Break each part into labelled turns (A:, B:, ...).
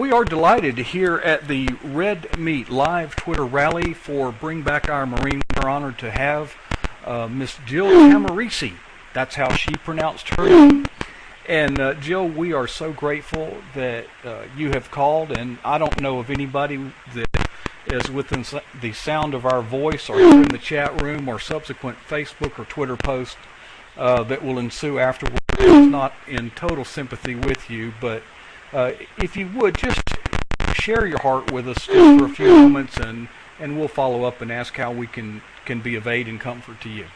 A: we are delighted to hear at the Red Meat live Twitter rally for Bring Back Our Marine. We're honored to have Miss Jill Tahmooressi. That's how she pronounced her name. And Jill, we are so grateful that you have called, and I don't know of anybody that is within the sound of our voice or in the chat room or subsequent Facebook or Twitter post that will ensue afterwards. It's not in total sympathy with you, but if you would, just share your heart with us just for a few moments, and we'll follow up and ask how we can be of aid and comfort to you.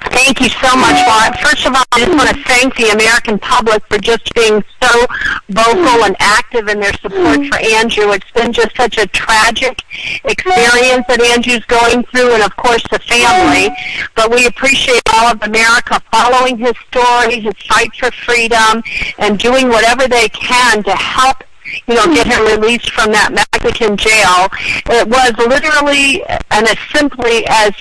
B: Thank you so much, Bob. First of all, I just want to thank the American public for just being so vocal and active in their support for Andrew. It's been just such a tragic experience that Andrew's going through, and of course the family. But we appreciate all of America following his story, his fight for freedom, and doing whatever they can to help get him released from that Mexican jail. It was literally and as simply as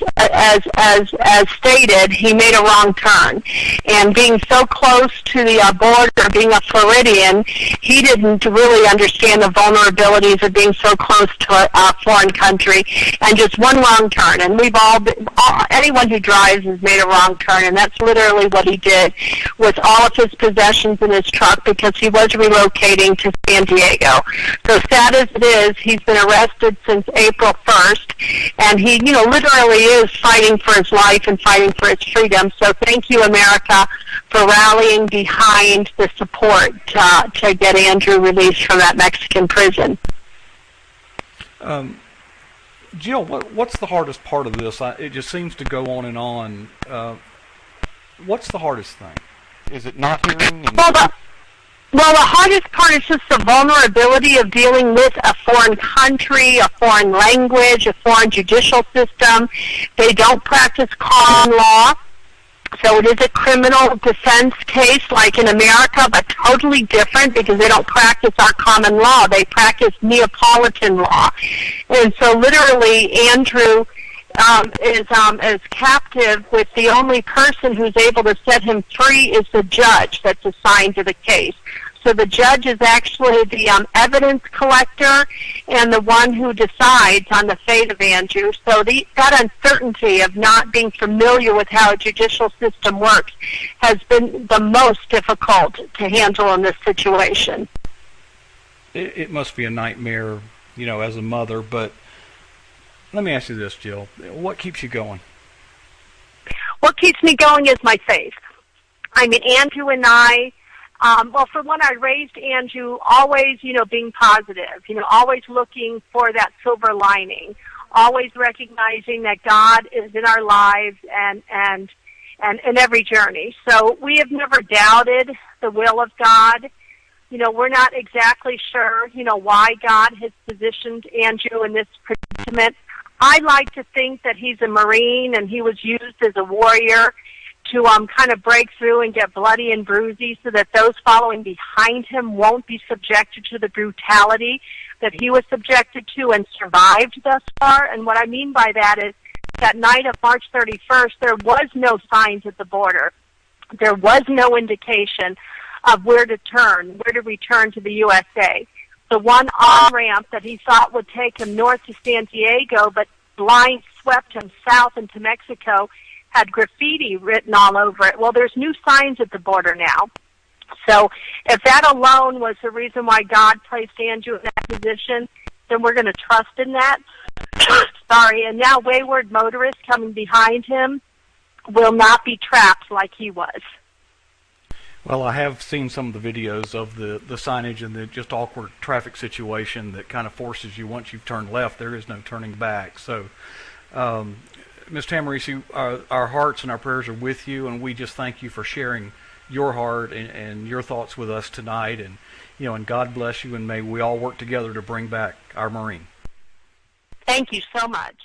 B: stated, he made a wrong turn. And being so close to the border, being a Floridian, he didn't really understand the vulnerabilities of being so close to a foreign country, and just one wrong turn. And we've anyone who drives has made a wrong turn, and that's literally what he did with all of his possessions in his truck, because he was relocating to San Diego. So sad as it is, he's been arrested since April 1st, and he, literally is fighting for his life and fighting for his freedom. So thank you, America, for rallying behind the support to get Andrew released from that Mexican prison.
A: Jill, what's the hardest part of this? It just seems to go on and on. What's the hardest thing? Is it not hearing?
B: Well, the hardest part is just the vulnerability of dealing with a foreign country, a foreign language, a foreign judicial system. They don't practice common law, so it is a criminal defense case like in America, but totally different because they don't practice our common law. They practice Neapolitan law. And so literally, Andrew is captive with the only person who's able to set him free is the judge that's assigned to the case. So the judge is actually the evidence collector and the one who decides on the fate of Andrew. So that uncertainty of not being familiar with how a judicial system works has been the most difficult to handle in this situation.
A: It must be a nightmare, as a mother, but let me ask you this, Jill. What keeps you going?
B: What keeps me going is my faith. I mean, Andrew and I, for one, I raised Andrew always, being positive, always looking for that silver lining, always recognizing that God is in our lives and in every journey. So we have never doubted the will of God. We're not exactly sure, why God has positioned Andrew in this predicament. I like to think that he's a Marine and he was used as a warrior to kind of break through and get bloody and bruisey so that those following behind him won't be subjected to the brutality that he was subjected to and survived thus far. And what I mean by that is that night of March 31st, there was no signs at the border. There was no indication of where to return to the USA. The one on-ramp that he thought would take him north to San Diego, but blind swept him south into Mexico, had graffiti written all over it. Well, there's new signs at the border now. So if that alone was the reason why God placed Andrew in that position, then we're going to trust in that. Sorry. And now wayward motorists coming behind him will not be trapped like he was.
A: Well, I have seen some of the videos of the signage and the just awkward traffic situation that kind of forces you, once you've turned left, there is no turning back. So, Ms. Tahmooressi, our hearts and our prayers are with you, and we just thank you for sharing your heart and your thoughts with us tonight. And, and God bless you, and may we all work together to bring back our Marine.
B: Thank you so much.